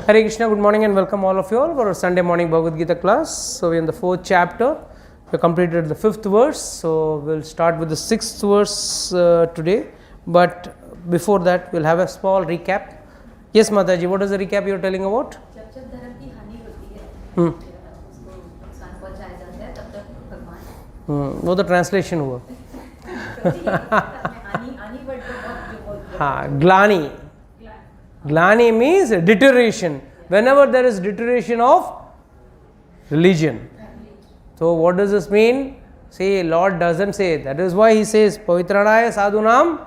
Hare Krishna, good morning and welcome all of you all for our Sunday morning Bhagavad Gita class. So we are in the 4th chapter. We completed the 5th verse. So we'll start with the 6th verse today. But before that, we'll have a small recap. Yes, Mataji, what is the recap you are telling about? जब धर्म की हानि होती है, उसको नुकसान पहुंचाया जाता है, तब तक भगवान। वो तो ट्रांसलेशन हुआ। हाँ, ग्लानी. Glani means deterioration. Whenever there is deterioration of religion. So what does this mean? See, Lord doesn't say. That is why he says, Pavitranaya sadhunam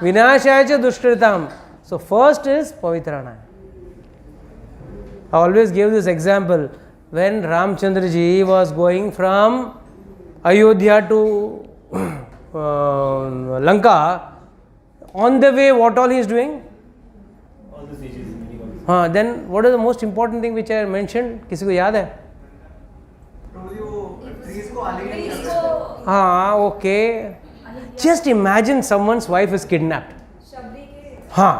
vinashaya cha dushkritam. So first is Pavitranaya. I always give this example. When Ramchandra ji was going from Ayodhya to Lanka, on the way what all he is doing? Then what is the most important thing which I mentioned? किसी को याद है? हाँ, okay. Just imagine someone's wife is kidnapped. हाँ,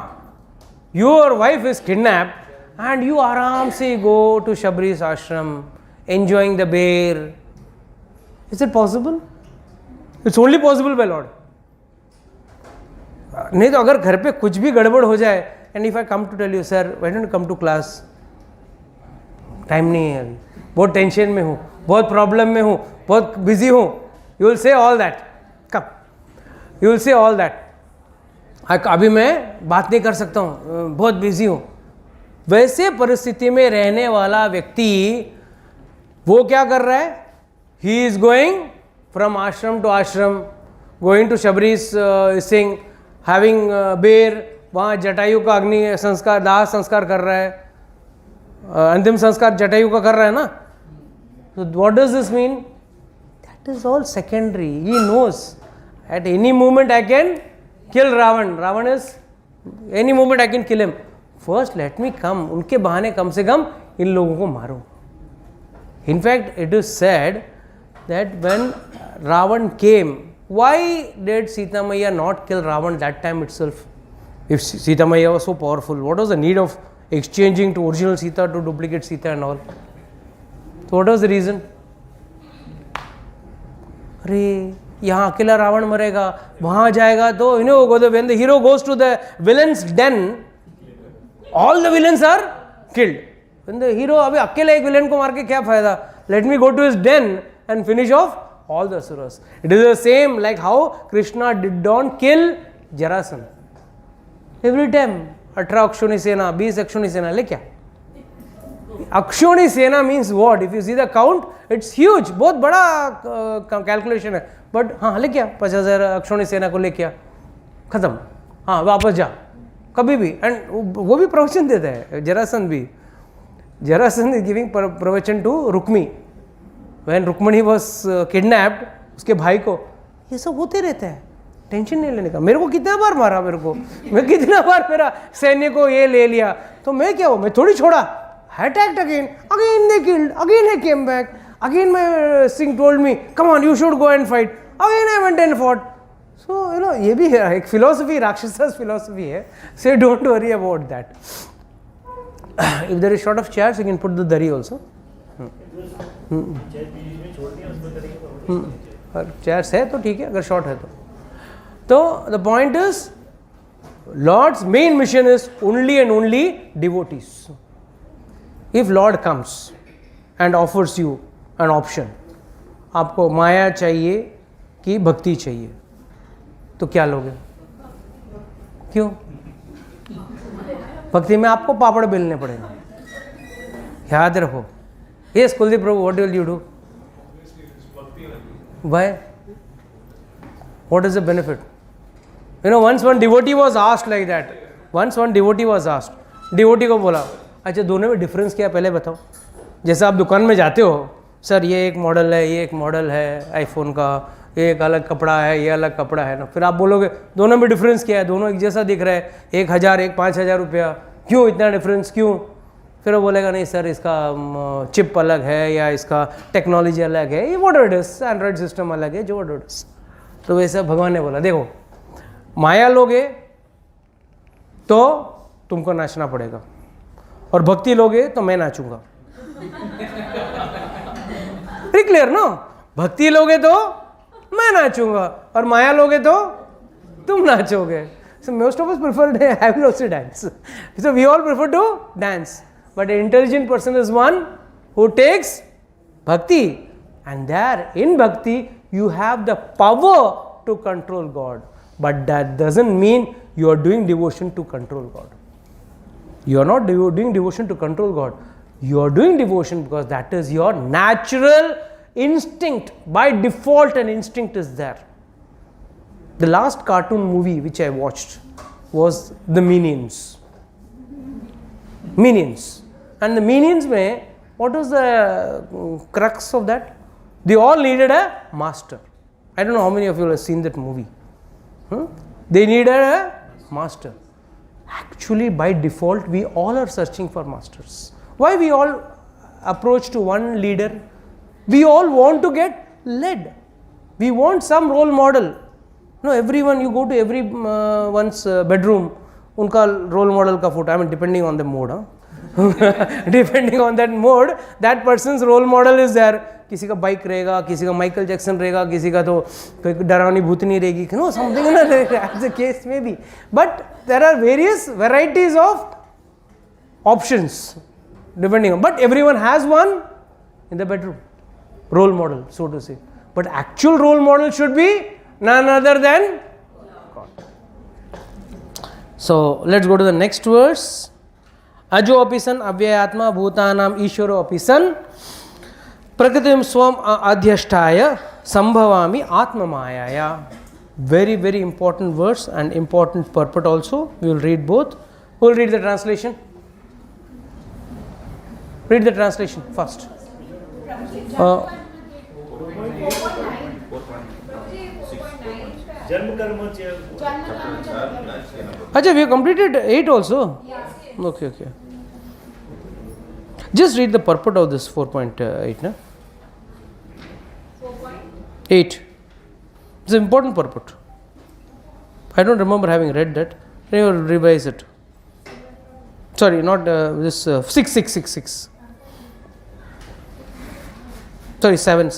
your wife is kidnapped and you आराम से go to Shabri's ashram, enjoying the bear. Is it possible? It's only possible by Lord. नहीं तो अगर घर पे कुछ भी गड़बड़ हो जाए, and if I come to tell you, sir, why don't you come to class? Time नहीं है अभी, बहुत टेंशन में हूँ, बहुत प्रॉब्लम में हूँ, बहुत बिजी हूँ. You will say all that. Come. You will say all that. अभी मैं बात नहीं कर सकता हूँ, बहुत बिजी हूँ. वैसे परिस्थिति में रहने वाला व्यक्ति वो क्या कर रहा है? He is going from ashram to ashram, going to Shabri's sing, having bear. वहाँ जटायु का अग्नि संस्कार, दाह संस्कार कर रहा है, अंतिम संस्कार जटायु का कर रहा है ना. So what does this mean? That is all secondary. He knows at any moment I can kill Ravan. Ravan is any moment I can kill him. First let me come. उनके बहाने कम से कम इन लोगों को मारो. In fact, it is said that when Ravan came, why did Sita Maiya not kill Ravan that time itself? If Sita Maiya was so powerful, what was the need of exchanging to original Sita to duplicate Sita and all? So what was the reason? अरे यहाँ अकेला रावण मरेगा, वहाँ जाएगा तो when the hero goes to the villain's den, all the villains are killed. When the hero अभी अकेला एक villain को मार के क्या फायदा? Let me go to his den and finish off all the asuras. It is the same like how Krishna did not kill Jarasandha. Every time 18 अक्षोणी सेना, 20 अक्षोणी सेना, ले क्या? अक्षोणी सेना means what? If you see the count, it's huge. बहुत बड़ा calculation है. But हाँ ले क्या? 50,000 अक्षोणी सेना को ले क्या? खत्म. हाँ वापस जा. कभी भी. And वो भी प्रवचन देता है. जरासंध भी. Jarasandha is giving प्रवचन to Rukmi. When Rukmani was kidnapped, उसके भाई को ये सब होते रहते हैं. टेंशन नहीं लेने का. मेरे को कितना बार मारा, मेरे को मैं कितना बार मेरा सैन्य को ये ले लिया, तो मैं क्या हूँ? मैं थोड़ी छोड़ा. Attacked again they killed, again I came back, again my Singh told me, come on you should go and fight, again I went and fought. So ये भी है एक philosophy, राक्षसा's philosophy है. So don't worry about that. If there is short of chairs, you can put the dari also. Chairs है तो ठीक है, अगर शॉर्ट है तो. So the point is, Lord's main mission is only and only devotees. If Lord comes and offers you an option, आपको माया चाहिए कि भक्ति चाहिए, तो क्या लोगे? क्यों? भक्ति में आपको पापड़ बेलने पड़ेगा. याद रखो. Yes, Kuldeep Prabhu, what will you do? Why? What is the benefit? Once one devotee was asked like that. Devotee को बोला, अच्छा दोनों में डिफरेंस क्या है पहले बताओ. जैसे आप दुकान में जाते हो, सर ये एक मॉडल है, ये एक मॉडल है आईफोन का, ये एक अलग कपड़ा है, ये अलग कपड़ा है ना. फिर आप बोलोगे दोनों में डिफरेंस क्या है? दोनों एक जैसा दिख रहा है, 1,000 एक 5,000 रुपया, क्यों इतना डिफरेंस क्यों? फिर वो बोलेगा नहीं सर इसका चिप अलग है या इसका टेक्नोलॉजी अलग है, ये what it is, Android system अलग है, जो व्हाट इट इज. तो वैसे भगवान ने बोला देखो माया लोगे तो तुमको नाचना पड़ेगा, और भक्ति लोगे तो मैं नाचूंगा. Pretty clear, no? भक्ति लोगे तो मैं नाचूंगा और माया लोगे तो तुम नाचोगे. So most of us prefer, I will also dance. So we all prefer to dance. But an intelligent person is one who takes bhakti. And there in bhakti you have the power to control God. But that doesn't mean you are doing devotion to control God. You are not doing devotion to control God. You are doing devotion because that is your natural instinct. By default an instinct is there. The last cartoon movie which I watched was the Minions. Minions. And the Minions mein, what was the crux of that? They all needed a master. I don't know how many of you have seen that movie. They needed a master. Actually, by default, we all are searching for masters. Why we all approach to one leader? We all want to get led. We want some role model. No, everyone, you go to every one's bedroom, unka role model ka photo. I mean, depending on the mode. Depending on that mode, that person's role model is there. किसी का bike रहेगा, किसी का Michael Jackson रहेगा, किसी का तो कोई डरावनी भूतनी रहेगी, no, something as the case may be. But there are various varieties of options depending on. But everyone has one in the bedroom, role model, so to say. But actual role model should be none other than God. So let's go to the next verse. Ajo apisan avyayatma bhutanam ishwaro apisan prakritim swam adhyashtaya sambhavami atma mayaya. Very, very important verse and important purport also. We will read both. Who will read the translation? Read the translation first. Acha, we have completed 8 also. Okay. Just read the purport of this 4.8. Na? 8. It's an important purport. I don't remember having read that. Can you revise it? Sorry, not this 6. Sorry, 7.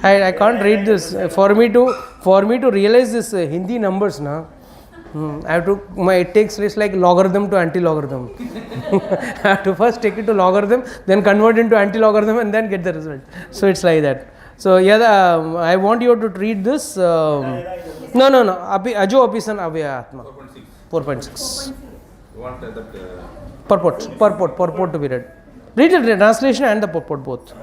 I can't read this. For me to realize this Hindi numbers, na, I have to. It takes it's like logarithm to anti-logarithm. I have to first take it to logarithm, then convert into anti-logarithm, and then get the result. So it's like that. So I want you to read this. No. Ajo apisan avyayatma. 4.6. You want that Purport to be read. Read the translation and the purport both.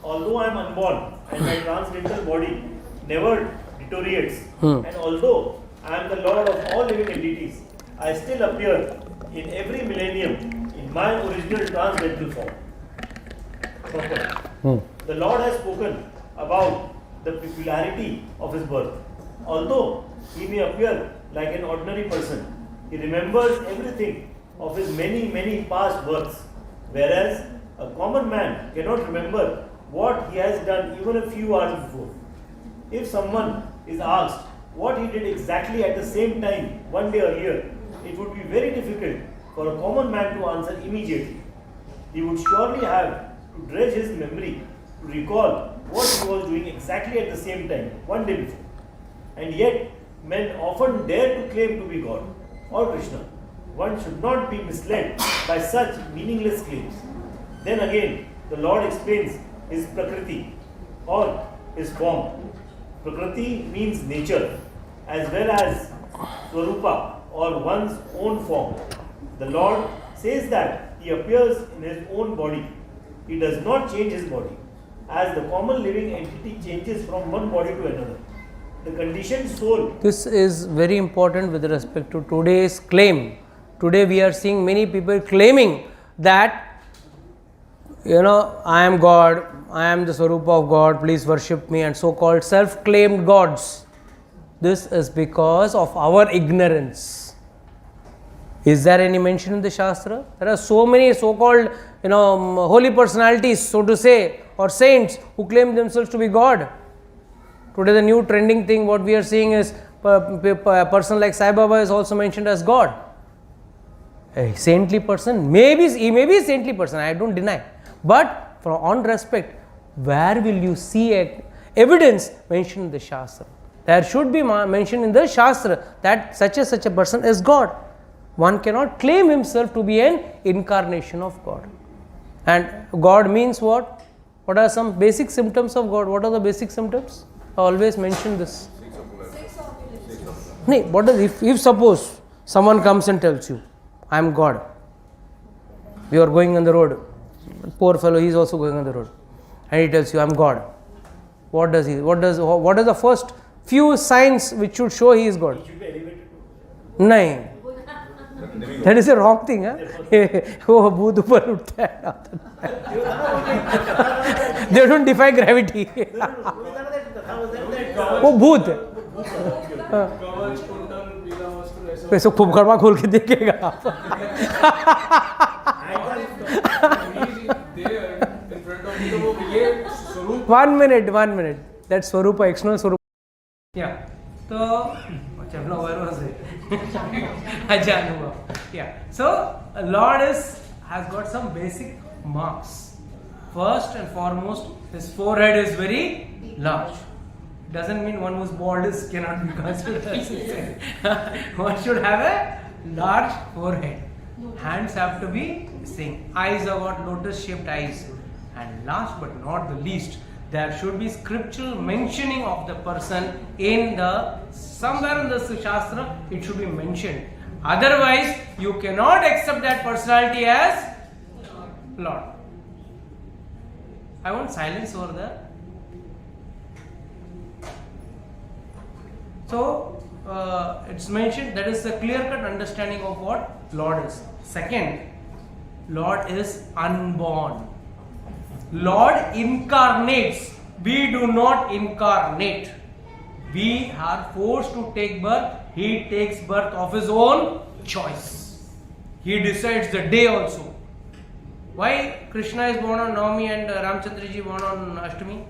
Although I am unborn and my transcendental body never deteriorates, and although I am the Lord of all living entities, I still appear in every millennium in my original transcendental form. The Lord has spoken about the peculiarity of his birth. Although he may appear like an ordinary person, he remembers everything of his many past births, whereas a common man cannot remember what he has done even a few hours before. If someone is asked what he did exactly at the same time one day earlier, it would be very difficult for a common man to answer immediately. He would surely have to dredge his memory to recall what he was doing exactly at the same time one day before. And yet, men often dare to claim to be God or Krishna. One should not be misled by such meaningless claims. Then again, the Lord explains his Prakriti or his form. Prakriti means nature as well as Swarupa or one's own form. The Lord says that he appears in his own body. He does not change his body as the common living entity changes from one body to another. The conditioned soul. This is very important with respect to today's claim. Today we are seeing many people claiming that, I am God, I am the Swarupa of God, please worship me, and so-called self-claimed gods. This is because of our ignorance. Is there any mention in the Shastra? There are so many so-called, holy personalities, so to say, or saints who claim themselves to be God. Today the new trending thing what we are seeing is a person like Sai Baba is also mentioned as God. a saintly person, maybe he may be a saintly person, I don't deny. But on respect, where will you see evidence mentioned in the Shastra? There should be mentioned in the Shastra that such a person is God. One cannot claim himself to be an incarnation of God. And God means what? What are some basic symptoms of God? What are the basic symptoms? I always mention this. No, what is, if suppose someone comes and tells you, I am God. We are going on the road. Poor fellow, he is also going on the road. And he tells you, I am God. What is the first few signs which should show he is God? He should be elevated. No. That is a wrong thing. Oh, bhoot upar uthta hai. They don't defy gravity. Oh, bhoot. वैसे खूब गड़बा खोल के देखेगा आप. 1 minute. That Swarupa, external Swarupa. Yeah. So, where was it? Yeah. So, Lord has got some basic marks. First and foremost, his forehead is very large. Doesn't mean one who's bald cannot be considered as a saint. One should have a large forehead. Hands have to be same. Eyes are got lotus-shaped eyes. And last but not the least, there should be scriptural mentioning of the person in somewhere in the Shastra. It should be mentioned. Otherwise, you cannot accept that personality as Lord. I want silence over there. So, it's mentioned that is the clear-cut understanding of what Lord is. Second, Lord is unborn. Lord incarnates. We do not incarnate. We are forced to take birth. He takes birth of his own choice. He decides the day also. Why Krishna is born on Navami and Ramchandra ji born on Ashtami?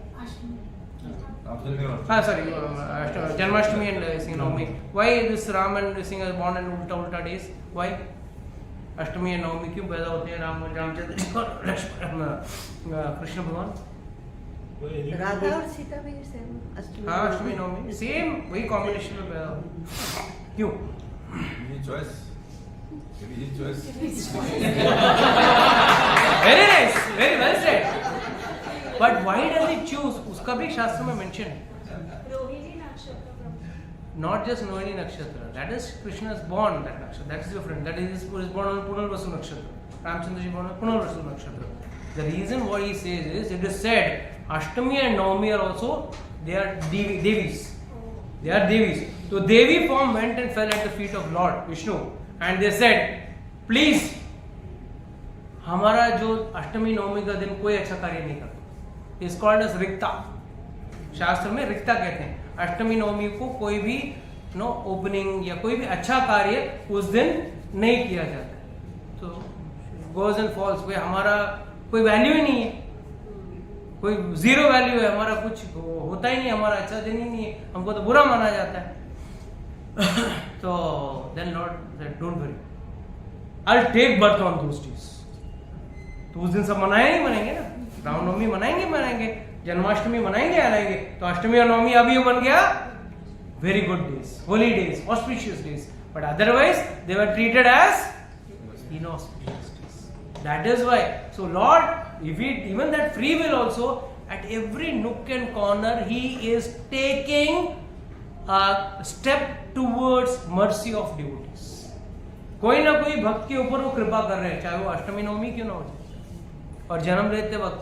Janmashtami and Navami. Why this Ram and Singh are born on ulta days? Why? Ashtami and Navami क्यों पैदा होते हैं रामचंद्र जी और कृष्ण भगवान? राधा और सीता भी same अष्टमी. हाँ अष्टमी नवमी same वही कॉम्बिनेशन में पैदा हुए. क्यों? Very nice, very well said. But why does he choose? उसका भी शास्त्र में mention है. Not just Rohini Nakshatra. That is Krishna is born that Nakshatra. That is different. That is born on Punarvasu Nakshatra. Ramchandra ji born on Punarvasu Nakshatra. The reason what he says is, it is said Ashtami and Navami are also, they are Devis. They are Devis. So Devi form went and fell at the feet of Lord Vishnu. And they said, please, हमारा जो अष्टमी नवमी का दिन कोई अच्छा कार्य नहीं करता. It's called as रिक्ता. शास्त्र में रिक्ता कहते हैं. अष्टमी नवमी को कोई भी ओपनिंग या कोई भी अच्छा कार्य उस दिन नहीं किया जाता है. तो गोज एंड फॉल्स, भाई हमारा कोई वैल्यू ही नहीं है, कोई जीरो वैल्यू है, हमारा कुछ होता ही नहीं, हमारा अच्छा दिन ही नहीं है, हमको तो बुरा माना जाता है. तो then lord said don't worry, I will take birth on those days. तो उस दिन सब मनाएंगे ना, रामनवमी मनाएंगे, जन्माष्टमी मनाएंगे. तो अष्टमी और नवमी अभी बन गया very good days, holy days, auspicious days. But otherwise they were treated as inauspicious days. That is why. So Lord, even that free will also, at every nook and corner, He is taking a step towards mercy of devotees. कोई ना कोई भक्त के ऊपर वो कृपा कर रहे हैं, चाहे वो अष्टमी नवमी क्यों ना हो जाए. और जन्म लेते वक्त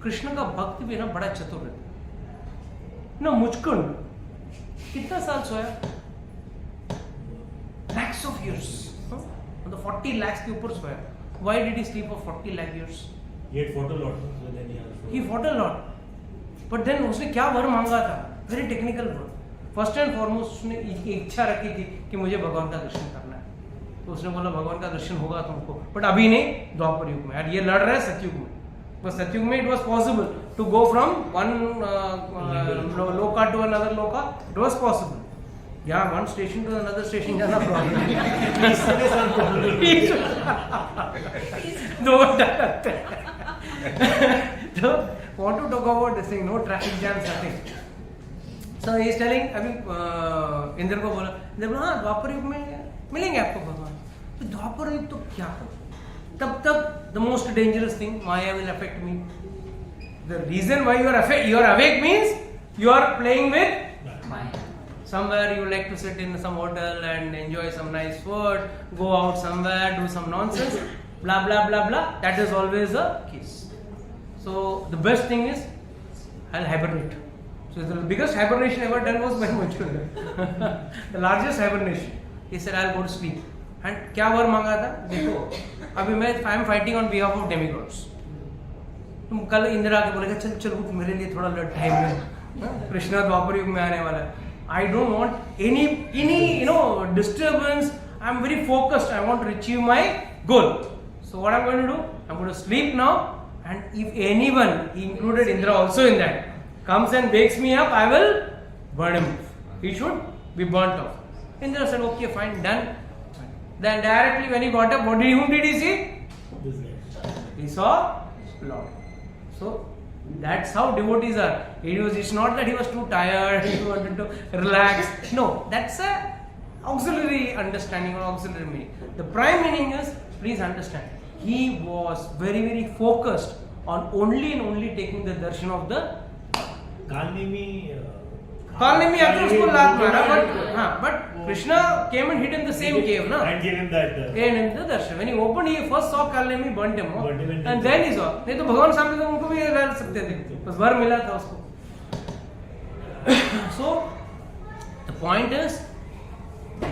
कृष्ण का भक्त भी ना बड़ा चतुर रहता है. मुचकुंद कितना साल सोया? lakhs of years. मतलब 40 lakhs के ऊपर सोया. Why did he sleep for 40 lakh years? He had fought a lot. So then he fought a lot. But then उसने क्या वर मांगा था? Very technical were. First and foremost उसने इच्छा रखी थी कि मुझे भगवान का दर्शन करना है. तो उसने बोला भगवान का दर्शन होगा तुमको, बट अभी नहीं, द्वापर युग में. ये लड़ रहे हैं सतयुग में. बस सतयुग में it was possible to go from one loka to another loka. It was possible. Yeah, one station to another station is not a problem. No, so, want to talk about this thing, no traffic jams, nothing. So he is telling, अभी इंद्र को बोला, इंद्र बोला हाँ द्वापर युग में मिलेंगे आपको भगवान. तो द्वापर युग तो क्या करो? तब the most dangerous thing, Maya will affect me. The reason why you are awake means you are playing with Maya. Somewhere you like to sit in some hotel and enjoy some nice food, go out somewhere, do some nonsense, blah blah blah blah. That is always a case. So the best thing is I'll hibernate. So the biggest hibernation ever done was by Manchurian. The largest hibernation. He said I'll go to sleep. And क्या वर मांगा था? देखो अभी मैं I am fighting on behalf of demigods. तुम कल इंदिरा के बोलेगा चल चल उठ मेरे लिए थोड़ा टाइम है. कृष्णा द्वापर युग में आने वाला है. I don't want any disturbance. I'm very focused. I want to achieve my goal. So what I'm going to do? I'm going to sleep now. And if anyone, he included Indra also in that, comes and wakes me up, I will burn him. He should be burnt off. Indra said, okay, fine, done. Then directly when he got up, whom did he see? He saw Lord. So that's how devotees are. It's not that he was too tired, he wanted to relax. No, that's a auxiliary understanding or auxiliary meaning. The prime meaning is, please understand, he was very, very focused on only and only taking the darshan of the Karnemi after उसको लात मारा, but Krishna came and hid in the same cave, na? And gave him that. And in the darshan. When he opened, he first saw Karnemi, burnt him, and then he saw. नहीं तो भगवान सामने तो उनको भी डाल सकते थे. बस वर मिला था उसको. So the point is,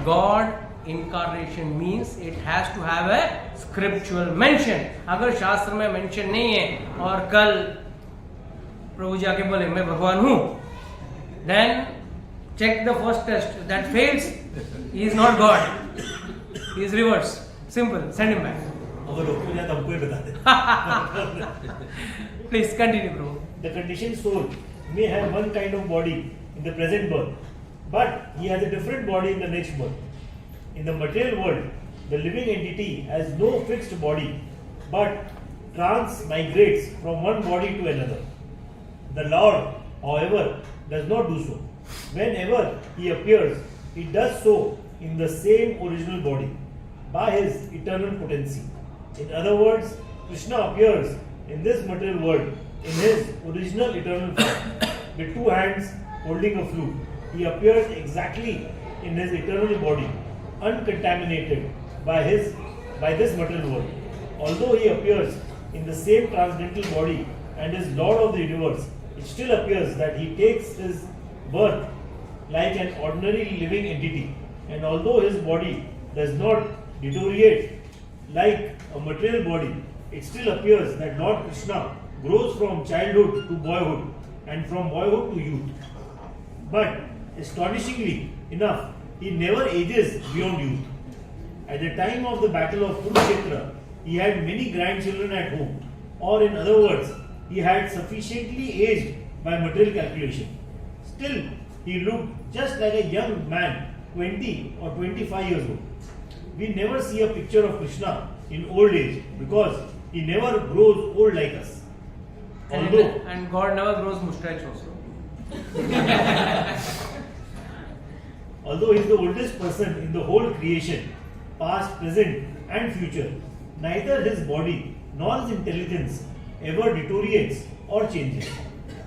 God incarnation means it has to have a scriptural mention. अगर शास्त्र में mention नहीं है और कल प्रभु जाके बोले मैं भगवान हूँ, then check the first test. If that fails, he is not God. He is reverse. Simple. Send him back. Please continue, Prabhu. The conditioned soul may have one kind of body in the present birth, but he has a different body in the next birth. In the material world, the living entity has no fixed body, but transmigrates from one body to another. The Lord, however, does not do so. Whenever he appears, he does so in the same original body, by his eternal potency. In other words, Krishna appears in this material world in his original eternal form, with two hands holding a flute. He appears exactly in his eternal body, uncontaminated by this material world. Although he appears in the same transcendental body and is Lord of the universe, it still appears that he takes his birth like an ordinary living entity, and although his body does not deteriorate like a material body, it still appears that Lord Krishna grows from childhood to boyhood and from boyhood to youth. But astonishingly enough, he never ages beyond youth. At the time of the battle of Kurukshetra, he had many grandchildren at home, or in other words, he had sufficiently aged by material calculation. Still, he looked just like a young man, 20 or 25 years old. We never see a picture of Krishna in old age because he never grows old like us. And God never grows mustache also. Although he is the oldest person in the whole creation, past, present, and future, neither his body nor his intelligence ever deteriorates or changes.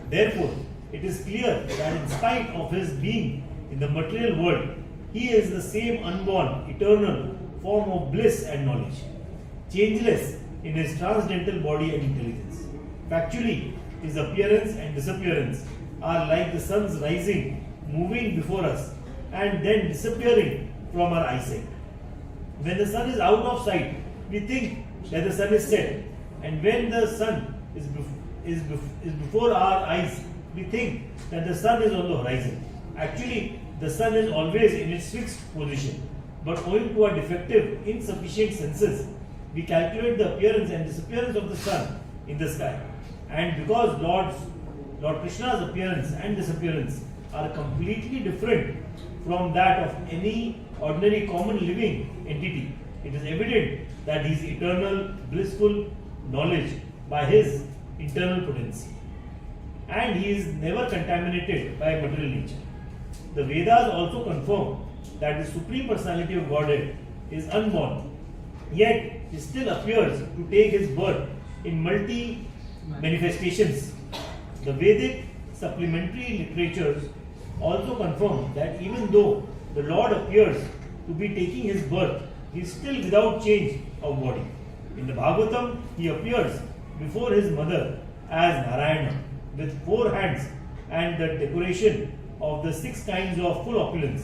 Therefore, it is clear that in spite of his being in the material world, he is the same unborn, eternal form of bliss and knowledge, changeless in his transcendental body and intelligence. Factually, his appearance and disappearance are like the sun's rising, moving before us, and then disappearing from our eyesight. When the sun is out of sight, we think that the sun is set, and when the sun is before our eyes, we think that the sun is on the horizon. Actually, the sun is always in its fixed position, but owing to our defective, insufficient senses, we calculate the appearance and disappearance of the sun in the sky. And because Lord Krishna's appearance and disappearance are completely different from that of any ordinary common living entity, it is evident that he is eternal, blissful knowledge by his internal potency. And he is never contaminated by material nature. The Vedas also confirm that the Supreme Personality of Godhead is unborn, yet he still appears to take his birth in multi manifestations. The Vedic supplementary literatures also confirm that even though the Lord appears to be taking his birth, he is still without change of body. In the Bhagavatam, he appears before his mother as Narayana with 4 hands and the decoration of the 6 kinds of full opulence.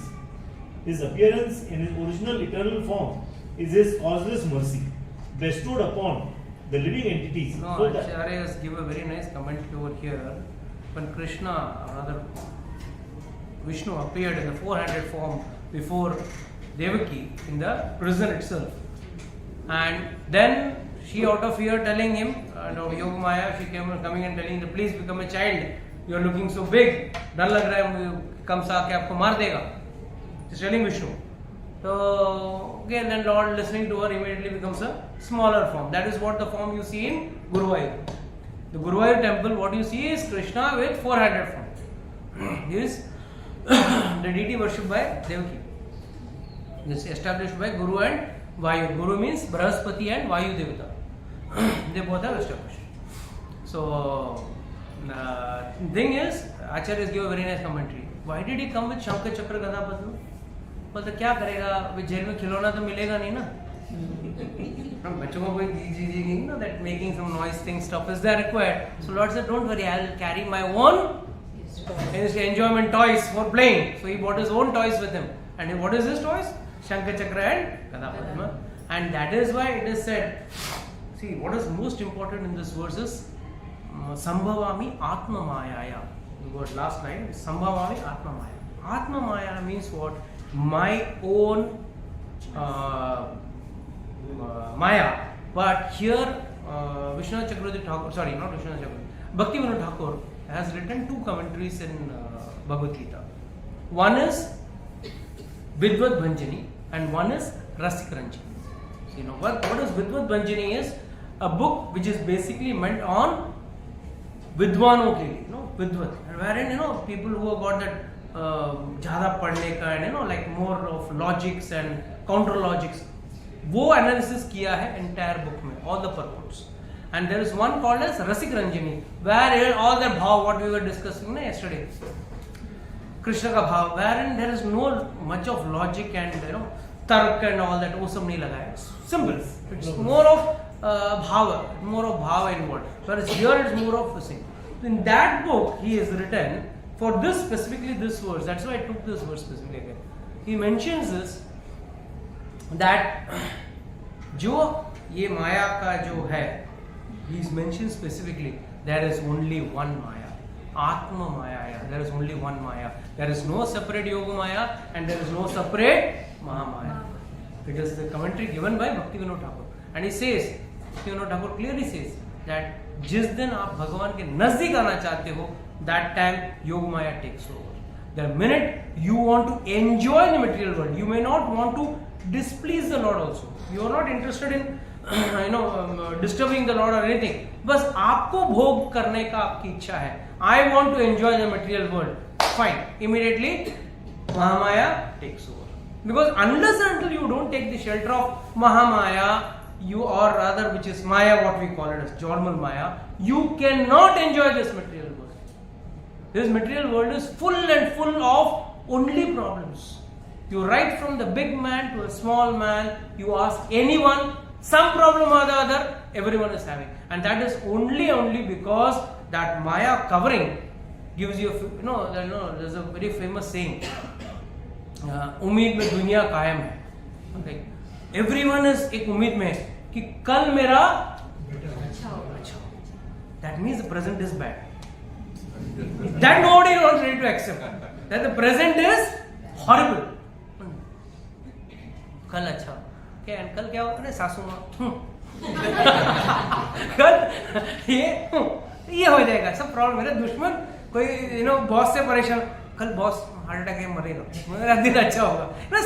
His appearance in his original eternal form is his causeless mercy bestowed upon the living entities. No, so that Acharyas give a very nice comment over here. When Krishna, rather Vishnu, appeared in the 400 form before Devaki in the prison itself, and then she, out of fear, telling him, Yogamaya, she came coming and telling him, please become a child. You are looking so big. डर लग रहा है कंस आके आपको मार देगा. She's telling Vishnu. So again, then Lord, listening to her, immediately becomes a smaller form. That is what the form you see in Guruvayur. The Guruvayur temple, what you see is Krishna with 400 form. He is the deity worshipped by Devaki. This is established by Guru and Vayu. Guru means Brahaspati and Vayu Devata. They both are established. So, thing is, Acharyas give a very nice commentary. Why did he come with Shankar Chakra Gada Padma? बोलते क्या करेगा, वे jail में खिलौना तो मिलेगा नहीं ना. बच्चों को कोई जी ना, that making some noise thing stuff is there required. So Lord said, don't worry, I'll carry my own enjoyment toys for playing. So he bought his own toys with him. And what is his toys? Shankar Chakra and Gada Padma. And that is why it is said, see, what is most important in this verse is Sambhavami Atma Mayaya. The word last line is Sambhavami Atma Maya. Atma Maya means what? My own Maya. But here Vishwanath Chakravarti Thakur, sorry, not Vishwanath Chakravarti, Bhaktivinoda Thakur has written 2 commentaries in Bhagavad Gita. One is Vidvat Bhanjani and one is Rasik Ranjani. So, you know what is Vidvat Bhanjani is? A book which is basically meant on Vidwanon ke liye, Vidvat, and wherein people who have got that ज़्यादा पढ़ने का and like more of logics and counter logics, वो analysis किया है entire book में, all the purports. And there is one called as Rasik Ranjani, where all the bhav, what we were discussing yesterday, Krishna ka bhav, wherein there is no much of logic and tark and all that, वो सब नहीं लगा है. Simple. It's more of bhava involved. Whereas here it's more of a thing. In that book, he has written for this specifically this verse. That's why I took this verse specifically again. He mentions this that जो ये माया का जो है, he mentions specifically there is only one Maya, Atma Maya. There is only one Maya. There is no separate Yoga Maya and there is no separate Mahamaya. It is the commentary given by Bhaktivinoda Thakur, and he says, Bhaktivinoda Thakur clearly says that जिस दिन आप भगवान के नजदीक आना चाहते हो, that time Yoga Maya takes over. The minute you want to enjoy the material world, you may not want to displease the Lord also. You are not interested in disturbing the Lord or anything. बस आपको भोग करने का आपकी इच्छा है. I want to enjoy the material world. Fine. Immediately Mahamaya takes over. Because unless and until you don't take the shelter of Mahamaya, you, or rather which is Maya, what we call it as Jormal Maya, you cannot enjoy this material world. This material world is full and full of only problems. You right from the big man to a small man, you ask anyone, some problem or the other, everyone is having. And that is only because that Maya covering gives you, there's a very famous saying, उम्मीद में दुनिया कायम है. Okay. Everyone is एक उम्मीद में है कि कल मेरा अच्छा. That means the present is bad. That nobody is ready to accept. That the present is horrible. कल अच्छा. Okay, and कल क्या होगा? अरे सासू माँ. कल ये हो जाएगा. सब प्रॉब्लम. मेरे दुश्मन कोई बॉस से परेशान. कल बॉस हार्ट अटैक है मरेगा, मेरा दिन अच्छा होगा.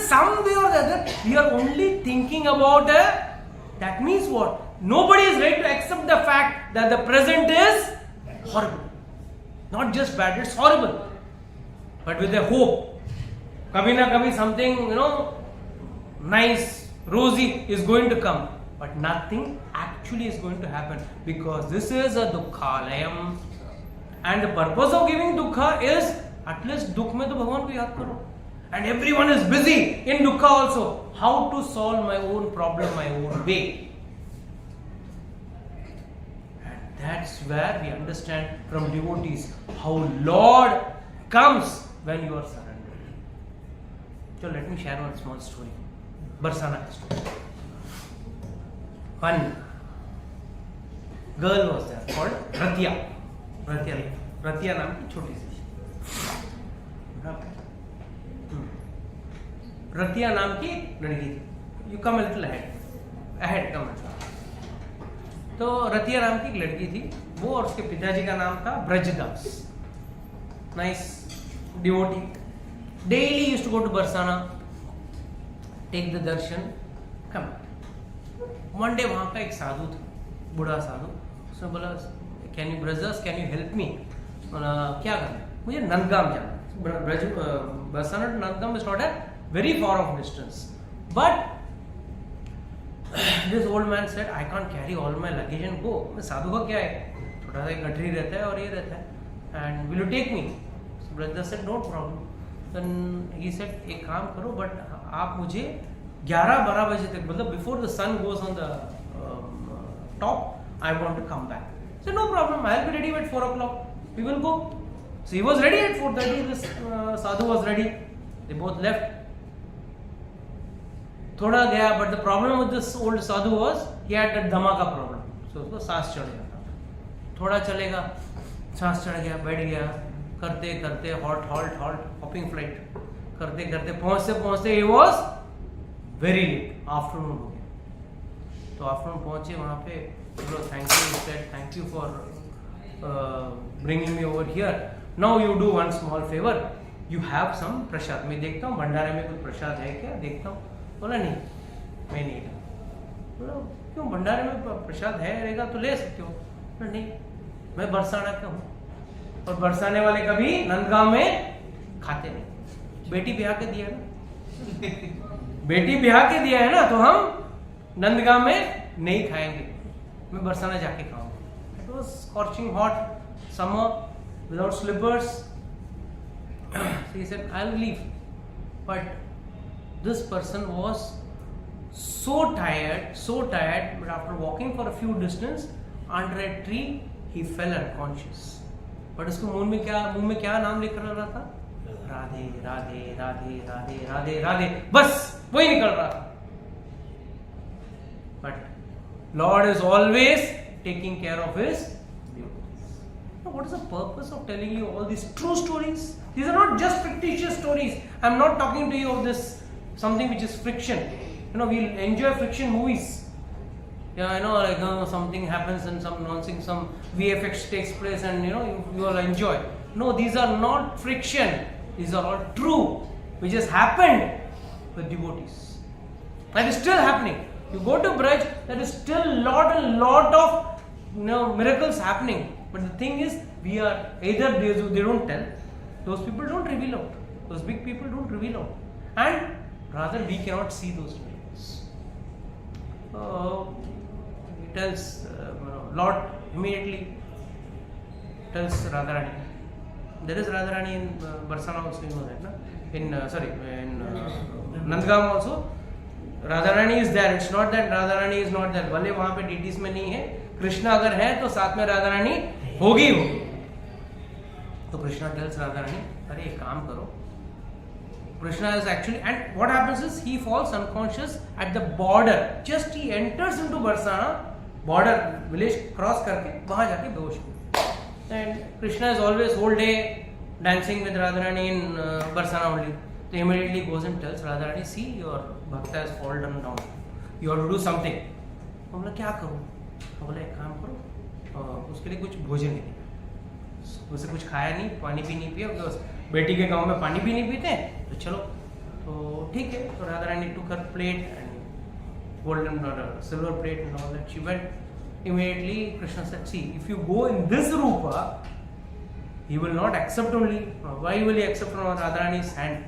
Some way or the other, we are only thinking about that means what? Nobody is ready to accept the fact that the present is horrible. Not just bad, it's horrible. But with a hope, kabhi na kabhi something, nice, rosy is going to come. But nothing actually is going to happen because this is a dukkhalayam. And the purpose of giving dukkha is at least dukh mein to Bhagwan ko yaad karo. And everyone is busy in dukkha also. How to solve my own problem my own way. And that's where we understand from devotees how Lord comes when you are surrendered. So let me share one small story. Barsana story. One girl was there called Ratya. Ratya नाम की छोटी सी. रतिया नाम की लड़की थी. You come a little ahead come. तो रतिया नाम की एक लड़की थी. वो और उसके पिताजी का नाम था ब्रजदास. Nice devotee. Daily used to go to Barsana, take the darshan, come. One day वहाँ का एक साधु था, बूढ़ा साधु. उसने बोला, Can you brothers, can you help me? बोला क्या करना है? मुझे नंदगाम जाना. Barsana to Nandgam is not a very far off distance. But this old man said, I can't carry all my luggage and go. साधु का क्या है? छोटा सा एक गठरी रहता है और ये रहता है. And will you take me? So brother said, no problem. Then he said, एक काम करो, but आप मुझे 11-12 बजे तक, मतलब before the sun goes on the top, I want to come back. So no problem, I'll be ready at 4 o'clock. We will go. So he was ready at 4:30. This sadhu was ready. They both left. थोड़ा गया, but the problem with this old sadhu was he had a dama का problem. So उसको सांस चढ़ गया था. थोड़ा चलेगा, सांस चढ़ गया, बैठ गया, करते करते halt, hopping flight, करते करते पहुँचते he was very late. Afternoon हो गया. तो afternoon पहुँचे वहाँ पे. Bro, thank you. He said, thank you for bringing me over here. Now you do one small favor. You have some prasad. मैं देखता हूँ भंडारे में कुछ प्रसाद है क्या, देखता हूँ. बोला नहीं, मैं नहीं ला. बोला क्यों, भंडारे में प्रसाद है रहेगा तो ले सकते हो. बोला नहीं, मैं बरसाना का हूँ और बरसाने वाले कभी नंदगांव में खाते नहीं. बेटी ब्याह के दिया ना, बेटी ब्याह के दिया है ना, तो हम नंदगांव में नहीं खाएंगे, मैं बरसाना जाके खाऊंगा. It was scorching hot summer without slippers. So he said, I'll leave. But this person was so tired, but after walking for a few distance under a tree, he fell unconscious. But उसको मुंह में क्या नाम लिख रहा था? राधे राधे राधे राधे राधे राधे, बस वही निकल रहा था. But Lord is always taking care of His devotees. Now, what is the purpose of telling you all these true stories? These are not just fictitious stories. I am not talking to you of this something which is friction. We enjoy friction movies. Yeah, something happens and some nonsense, some VFX takes place, and you all enjoy. No, these are not friction. These are all true, which has happened with devotees. That is still happening. You go to Braj, there is still lot of miracles happening. But the thing is, we are either they don't tell, those people don't reveal out, those big people don't reveal out, and rather we cannot see those miracles. He tells Lord immediately tells Radharani. There is Radharani in Barsana also, in Nandgaon also. Radharani is there. It's not that Radharani is not there. भले वहाँ पे deities में नहीं है. कृष्णा अगर है तो साथ में Radharani होगी. तो Krishna tells Radharani, अरे एक काम करो. Krishna is actually, and what happens is he falls unconscious at the border. Just he enters into Barsana, border village cross करके वहाँ जाके बेहोश हो. And Krishna is always whole day dancing with Radharani in Barsana only. So immediately goes and tells Radharani, see, your bhakta has fallen down. You have to do something. तो बोला क्या करूँ? तो बोला एक काम करो, उसके लिए कुछ भोजन नहीं, उसे कुछ खाया नहीं, पानी भी नहीं पिया, बेटी के गांव में पानी भी नहीं पीते तो चलो, तो ठीक है. तो Radha Rani took her plate and golden or silver plate and all that. She went. Immediately Krishna said, see, if you go in this rupa, he will not accept only. Why will he accept from Radharani's hand?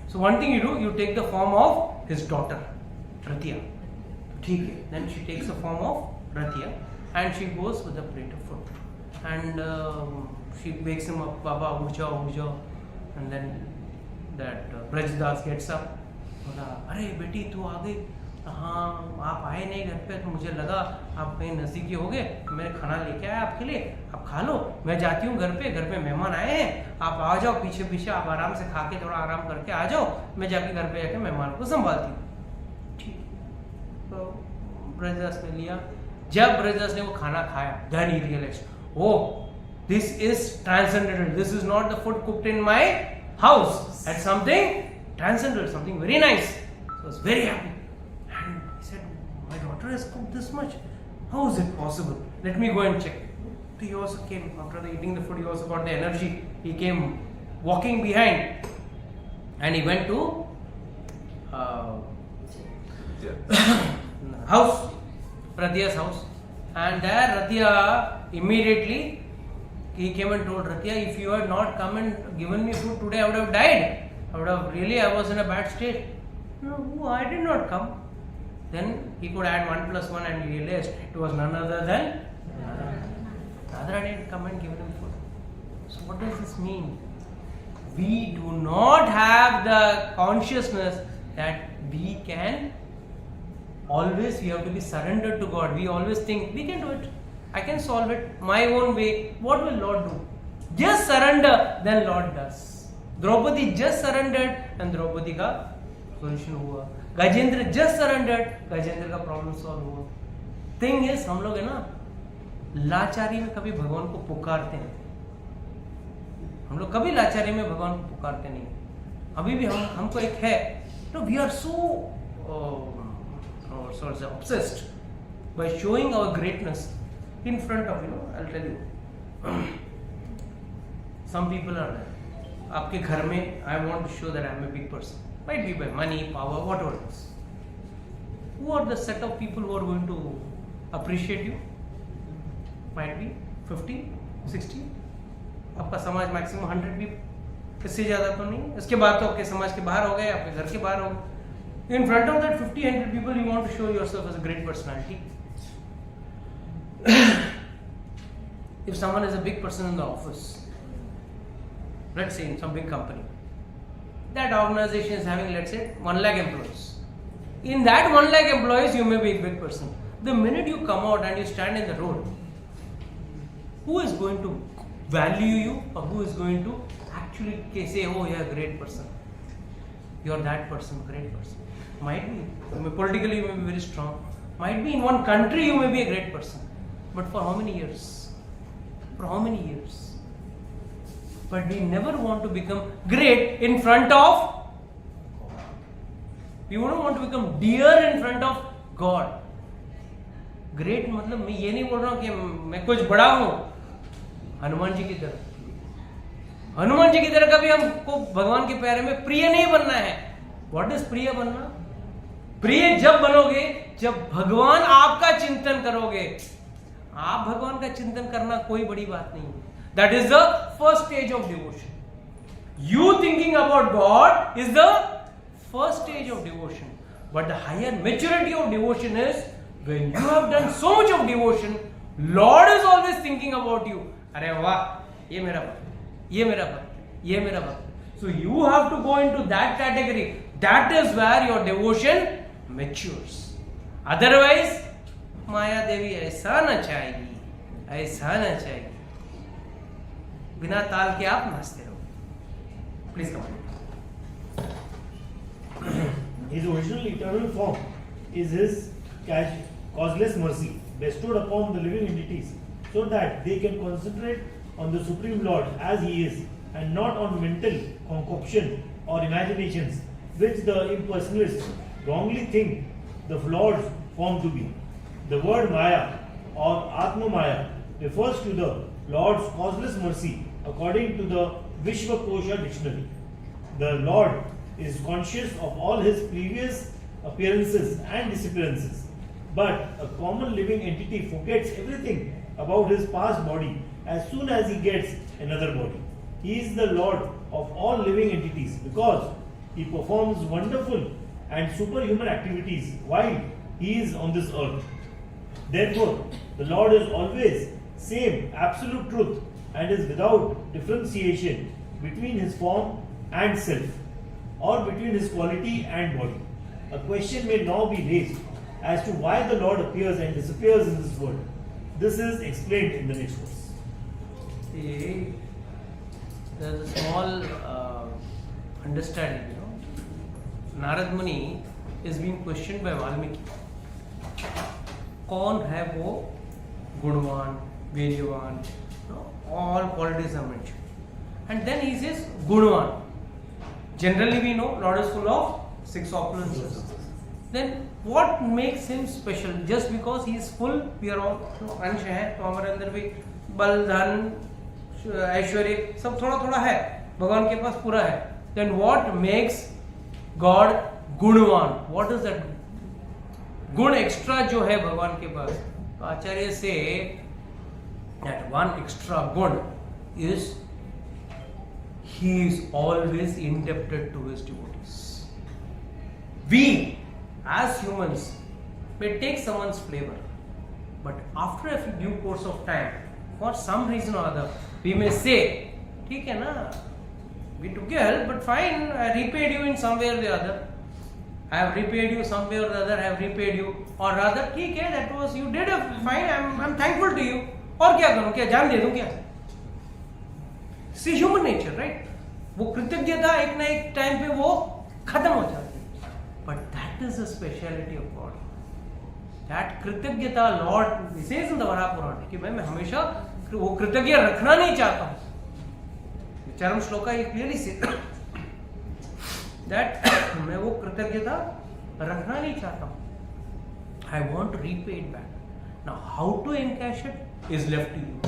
So one thing you do, you take the form of his daughter, Rathiya. Then she takes the form of Rathiya and she goes with a plate of food. And she wakes him up, Baba, Uja, Uja. And then that Brajdas gets up. अरे बेटी तू आ गई. हाँ, आप आए नहीं घर पे तो मुझे लगा आप कहीं नज़दीकी हो गए. मैंने खाना लेके आया आपके लिए, आप खा लो. मैं जाती हूँ घर पे मेहमान आए हैं, आप आ जाओ पीछे पीछे, आप आराम से खा के थोड़ा आराम करके आ जाओ. मैं जाके घर पे जाके मेहमान को संभालती हूँ. ठीक. तो ब्रजदास ने लिया. जब ब्रजदास ने वो खाना खाया, then he realized, oh, this is transcendental. This is not the food cooked in my house. That's something transcendental, something very nice. So I was very happy. And he said, my daughter has cooked this much. How is it possible? Let me go and check. So he also came, after eating the food, he also got the energy. He came walking behind and he went to house, Rathiya's house. And there Rathiya immediately, he came and told Rathiya, if you had not come and given me food today, I would have died. I was in a bad state. No, I did not come. Then he could add 1 plus 1 and he realized it was none other than Radharani had come and given him food. So what does this mean? We do not have the consciousness that we can always, we have to be surrendered to God. We always think we can do it. I can solve it my own way. What will Lord do? Just surrender, then Lord does. Draupadi just surrendered and Draupadi ka solution हुआ. Gajendra just surrendered, Gajendra का problem solve हुआ. Thing is, हम लोग है ना लाचारी में कभी भगवान को पुकारते हैं. हम लोग कभी लाचारी में भगवान को पुकारते नहीं. अभी भी हमको एक है. No, we are so obsessed by showing our greatness in front of, I'll tell you. Some people are there. आपके घर में, I want to show that I am a big person. Might be by money, power, whatever it is. Who are the set of people who are going to appreciate you? Might be 50, 60. आपका समाज maximum 100 भी, इससे ज़्यादा तो नहीं. इसके बाद तो आपके समाज के बाहर हो गए, आपके घर के बाहर हो गए. In front of that 50, 100 people, you want to show yourself as a great personality. If someone is a big person in the office, let's say in some big company, that organization is having, let's say, 1 lakh employees. In that 1 lakh employees, you may be a big person. The minute you come out and you stand in the road, who is going to value you, or who is going to actually say, oh, you're a great person, you're that person, great person? Might be, politically you may be very strong. Might be in one country you may be a great person. But for how many years? For how many years? But we never want to become great in front of God. We don't want to become dear in front of God. Great मतलब मैं ये नहीं बोल रहा हूँ कि मैं कुछ बड़ा हूँ. हनुमान जी की तरह. हनुमान जी की तरह कभी हमको भगवान के प्यारे में प्रिय नहीं बनना है. What is प्रिय बनना? प्रिय जब बनोगे जब भगवान आपका चिंतन करोगे. आप भगवान का चिंतन करना कोई बड़ी बात नहीं है. That is the first stage of devotion. You thinking about God is the first stage of devotion. But the higher maturity of devotion is when you have done so much of devotion, Lord is always thinking about you. अरे वाह, ये मेरा भक्त, ये मेरा भक्त, ये मेरा भक्त. So you have to go into that category. That is where your devotion matures. Otherwise, माया देवी ऐसा न चाहेगी, ऐसा न चाहेगी. बिना ताल के आप नाचते रहो. Please come on. His original eternal form is his causeless mercy bestowed upon the living entities so that they can concentrate on the Supreme Lord as he is and not on mental concoction or imaginations which the impersonalists wrongly think the Lord's form to be. The word Maya or Atma Maya refers to the Lord's causeless mercy according to the Vishwakosha dictionary. The Lord is conscious of all his previous appearances and disappearances, but a common living entity forgets everything about his past body as soon as he gets another body. He is the Lord of all living entities because he performs wonderful and superhuman activities while he is on this earth. Therefore, the Lord is always same absolute truth and is without differentiation between his form and self, or between his quality and body. A question may now be raised as to why the Lord appears and disappears in this world. This is explained in the next verse. See, there's a small understanding, Narad Muni is being questioned by Valmiki. कौन है वो गुणवान, वीर्यवान, all qualities are mentioned. And then he says Gunwan. Generally we know Lord is full of 6 opulences. Then what makes him special? Just because he is full, we are all अंश हैं, तो हमारे अंदर भी बल, धन, ऐश्वर्य सब थोड़ा थोड़ा है, भगवान के पास पूरा है. Then what makes God गुणवान? What is that? गुण एक्स्ट्रा जो है भगवान के पास, तो आचार्य से that one extra gun is he is always indebted to his devotees. We as humans may take someone's flavor, but after a due course of time, for some reason or other, we may say, ठीक है ना, we took your help, but fine, I repaid you in some way or the other. I have repaid you some way or the other. I have repaid you, or rather, ठीक है, that was you did a fine. I'm thankful to you. और क्या करूं, क्या जान दे दूं क्या? See human nature, right? वो कृतज्ञता एक ना एक टाइम पे वो खत्म हो जाती है. But that is the speciality of God. That कृतज्ञता Lord says in the Varaha पुराण कि मैं हमेशा वो कृतज्ञ रखना नहीं चाहता हूं. चरम श्लोका ये clearly says that मैं वो कृतज्ञता रखना नहीं चाहता हूं. I want to repay it back. Now how to encash it is left to you.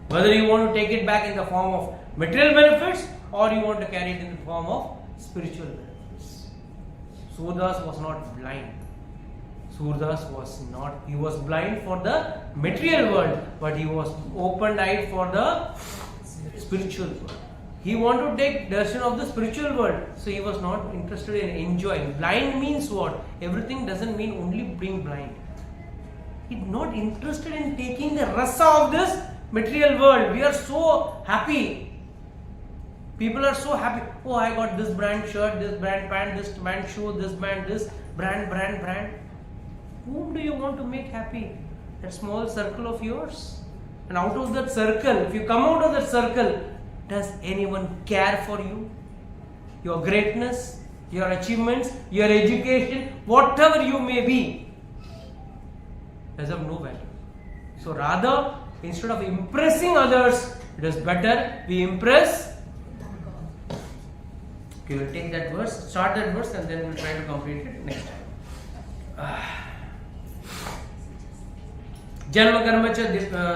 Whether you want to take it back in the form of material benefits or you want to carry it in the form of spiritual benefits. Surdas was not blind. Surdas was not, he was blind for the material world, but he was open-eyed for the spiritual world. He wanted to take darshan of the spiritual world, so he was not interested in enjoying. Blind means what? Everything doesn't mean only being blind. He's not interested in taking the rasa of this material world. We are so happy. People are so happy. Oh, I got this brand shirt, this brand pant, this brand shoe, this brand, this brand. Whom do you want to make happy? That small circle of yours? And out of that circle, if you come out of that circle, does anyone care for you? Your greatness, your achievements, your education, whatever you may be, is of no value. So rather, instead of impressing others, it is better we impress. Okay, we'll take that verse, start that verse, and then we'll try to complete it next time. Janma karma cha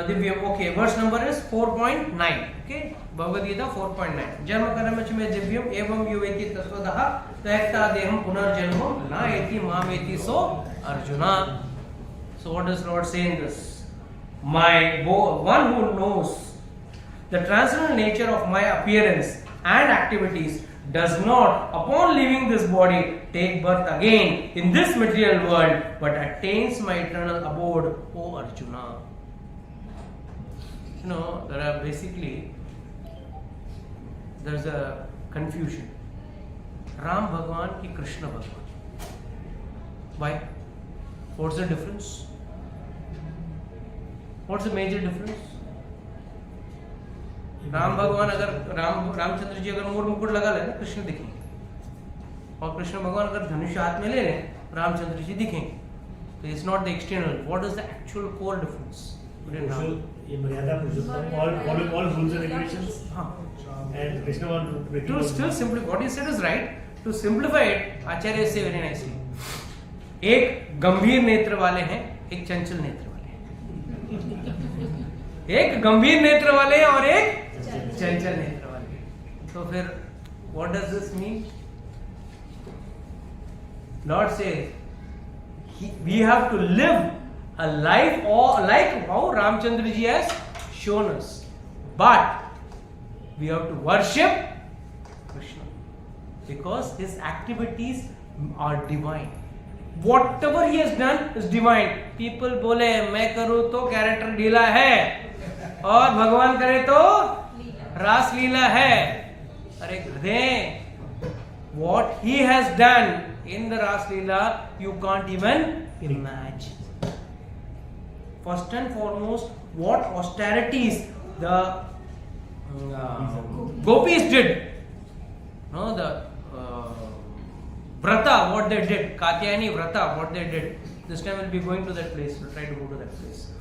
divyam. Okay, verse number is 4.9. Okay, Bhagavad Gita 4.9. Janma karma cha me divyam evam yuveti tasvadaha tayakta deham punarjanmam na eti mameti so Arjuna. So what does Lord say in this? One who knows the transcendental nature of my appearance and activities does not, upon leaving this body, take birth again in this material world, but attains my eternal abode, O Arjuna. There's a confusion. Ram Bhagwan ki Krishna Bhagwan. Why? What's the difference? What's the major difference? Ram भगवान अगर रामचंद्र जी अगर मोर मुकुट लगा ले कृष्ण दिखेंगे, और कृष्ण भगवान अगर धनुष हाथ में ले लें रामचंद्र जी दिखेंगे. तो it's not the external. What is the actual core difference? ये मर्यादा पुरुषोत्तम, all rules and regulations. And Krishna want to still simplify. What he said is right. To simplify it, Acharya say very nicely. एक गंभीर नेत्र वाले हैं, एक चंचल नेत्र वाले हैं. एक गंभीर नेत्र वाले हैं और एक चंचल नेत्र वाले हैं. तो फिर what does this mean? Lord says we have to live a life or like how Ramchandra ji has shown us, but we have to worship Krishna because his activities are divine. Whatever he has done is divine. People बोले मैं करूँ तो character ढीला है और भगवान करे तो रास लीला है. अरे गधे, what he has done in the Ras Leela you can't even imagine. First and foremost, what austerities the gopis did. No, the Vrata, what they did, Katyayani Vrata, what they did. This time we'll be going to that place. We'll try to go to that place.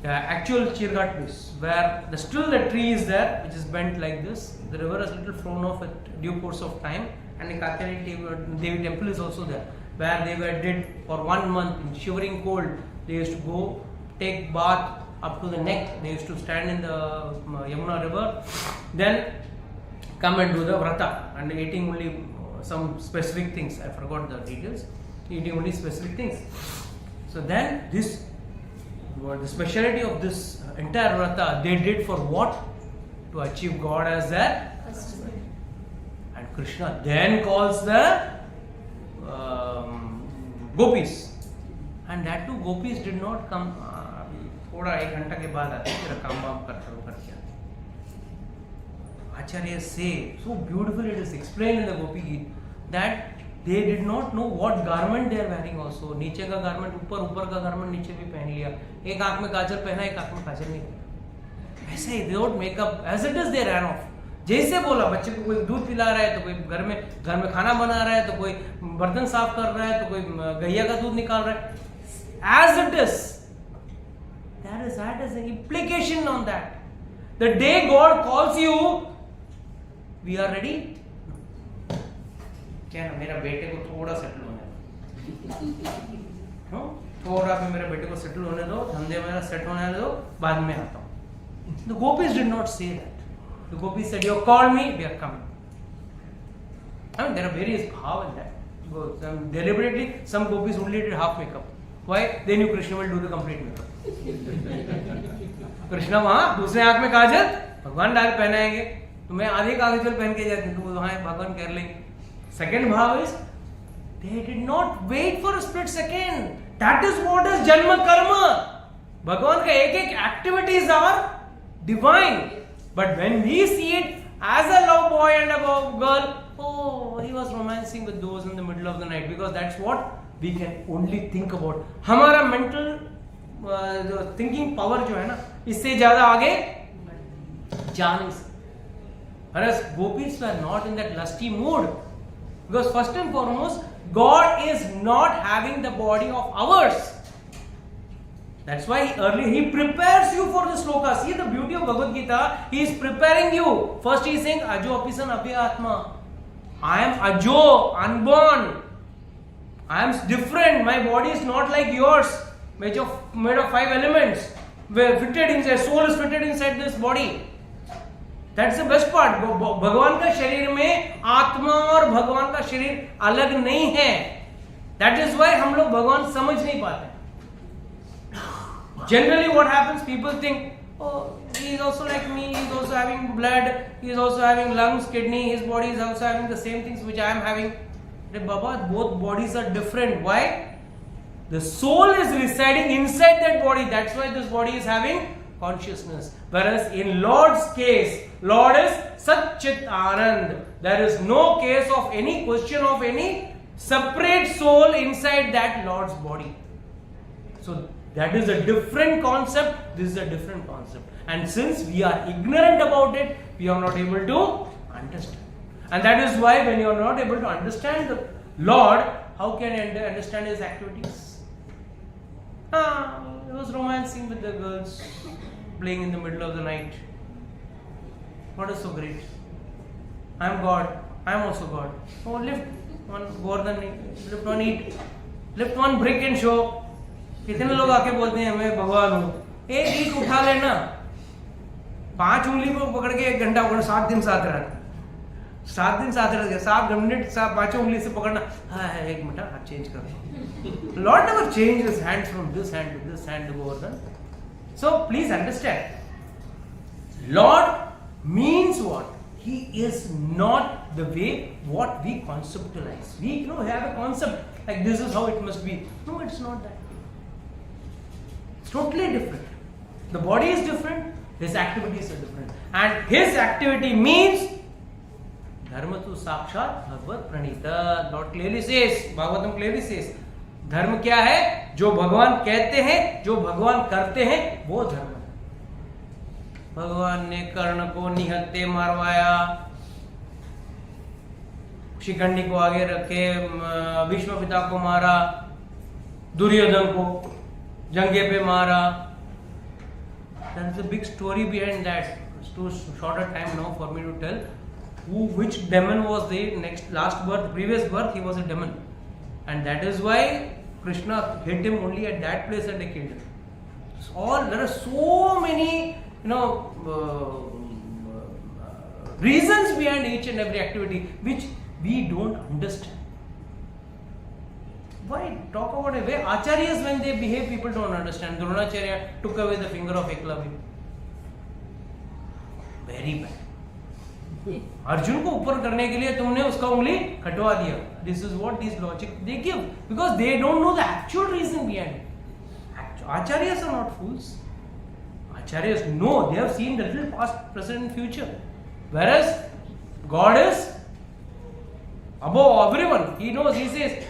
The actual Chirghat place, where still the tree is there, which is bent like this. The river is little flown off at due course of time, and the Katyayani Devi temple is also there, where they were did for 1 month in shivering cold. They used to go take bath up to the neck. They used to stand in the Yamuna river, then come and do the Vrata, and eating only some specific things. I forgot the details. Eating only specific things. So then this, the speciality of this entire Vrata, they did for what? To achieve God as their husband. And Krishna then calls the gopis. And that too, gopis did not come. थोड़ा 1 घंटा के बाद आते फिर काम वाम करके आते. Acharya say so beautifully, it is explained in the Gopi Geet that they did not know what garment they are wearing also. नीचे का garment ऊपर, ऊपर का garment नीचे भी पहन लिया. एक आंख में काजल पहना, एक आंख में काजल नहीं. ऐसे ही they don't make up as it is, they ran off. जैसे बोला, बच्चे को कोई दूध पिला रहा है तो कोई घर में खाना बना रहा है तो कोई बर्तन साफ कर रहा है तो कोई गैया का दूध निकाल रहा है. As it is. That is an implication on that. The day God calls you, we are ready. क्या ना, मेरा बेटे को थोड़ा सेटल होने दो, थोड़ा भी मेरे बेटे को सेटल होने दो, धंधे मेरा सेट होने दो, बाद में आता हूँ. The gopis did not say that. The gopis said, "You called me, we are coming." I mean, there are various bhav in that. Deliberately, some gopis only did half makeup. Why? They knew Krishna will do the complete makeup. Krishna वहां दूसरे आंख में काजल भगवान डाल पहनाएंगे, तो मैं आधे काजल पहन के जाती हूँ, तो वहां भगवान कर लेंगे. सेकेंड भाव is they did not wait for a split second. That is what is जन्म कर्म. भगवान का एक एक activities are divine, but when we see it as a love boy and a love girl, oh, he was romancing with those in the middle of the night, because that's what we can only think about. हमारा mental thinking power जो है ना, इससे ज्यादा आगे जा नहीं सकते. Whereas gopis were not in that lusty mood, because first and foremost, God is not having the body of ours. That's why he prepares you for the sloka. See the beauty of Bhagavad Gita. He is preparing you. First he is saying, Ajo apisan abhya atma. I am Ajo, unborn. I am different. My body is not like yours. Made of 5 elements. Fitted inside. Soul is fitted inside this body. That's the best part. भगवान का शरीर में आत्मा और भगवान का शरीर अलग नहीं है. That is why हम लोग भगवान समझ नहीं पाते. Generally what happens, people think, oh, he is also like me, he is also having blood, he is also having lungs, kidney, his body is also having the same things which I am having. But Baba, both bodies are different. Why? The soul is residing inside that body. That's why this body is having consciousness. Whereas in Lord's case, Lord is Sat Chit Anand. There is no case of any question of any separate soul inside that Lord's body. So that is a different concept. This is a different concept. And since we are ignorant about it, we are not able to understand. And that is why when you are not able to understand the Lord, how can you understand His activities? He was romancing with the girls, playing in the middle of the night. What is so great? I am God. I am also God. Oh, lift one Gordon, lift one eat, lift one brick and show. कितने लोग आके बोलते हैं मैं भगवान हूँ. एक ईट उठा लेना, 5 उंगली को पकड़ के 1 घंटा 7 दिन साथ रहना. 7 दिन साथ रह गया, 7 मिनट 5 उंगली से पकड़ना, हाँ 1 मिनट हाथ चेंज करो. Lord never changed his hands from this hand to this hand to Govardhan. So please understand, Lord means what? He is not the way what we conceptualize. We have a concept like this is how it must be. No, it's not that. It's totally different. The body is different, his activities are different. And his activity means Dharma tu sakshat bhagavad pranita. Lord clearly says, Bhagavatam clearly says, धर्म क्या है? जो भगवान कहते हैं, जो भगवान करते हैं, वो धर्म है. भगवान ने कर्ण को निहत्ते मारवाया, शिखंडी को आगे रखे, भीष्म पिता को मारा, दुर्योधन को जंगे पे मारा. There is a big story behind that. It's too short a time now for me to tell. Which demon was the last birth, previous birth he was a demon, and that is why Krishna hit him only at that place and they killed him. There are so many reasons behind each and every activity which we don't understand. Why talk about a way? Acharyas, when they behave, people don't understand. Dronacharya took away the finger of Eklavya. Very bad. Arjun को ऊपर करने के लिए तुमने उसका उंगली कटवा दिया. This is what these logic they give, because they don't know the actual reason behind it. Acharyas are not fools. Acharyas know, they have seen the little past, present and future. Whereas God is above everyone. He knows, he says,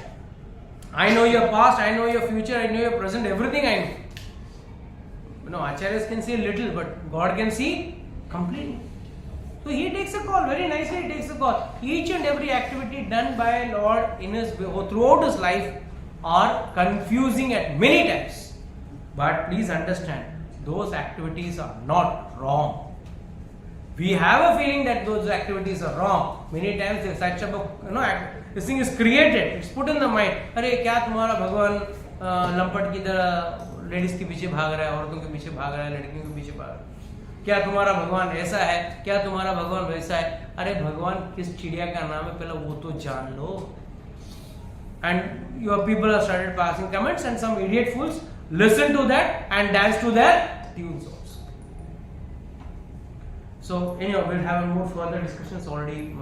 I know your past, I know your future, I know your present, everything I know. Acharyas can see a little, but God can see completely. So he takes a call, very nicely he takes a call. Each and every activity done by Lord in his throughout his life are confusing at many times. But please understand, those activities are not wrong. We have a feeling that those activities are wrong. Many times if such a this thing is created, it's put in the mind. अरे क्या तुम्हारा भगवान लंपट की तरह ladies के पीछे भाग रहा है, औरतों के पीछे भाग रहा है, लड़कियों के पीछे भाग रहा है? क्या तुम्हारा भगवान ऐसा है, क्या तुम्हारा भगवान वैसा है? अरे भगवान किस चिड़िया का नाम है पहले वो तो जान लो. And your people have started passing comments, and some idiot fools listen to that and dance to their tunes also. So anyhow, we'll have more further discussions. Already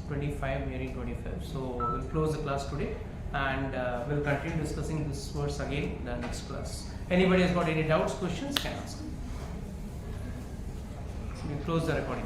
25, nearing 25. So we'll close the class today, and we'll continue discussing this verse again in the next class. Anybody has got any doubts, questions, can ask. We close the recording.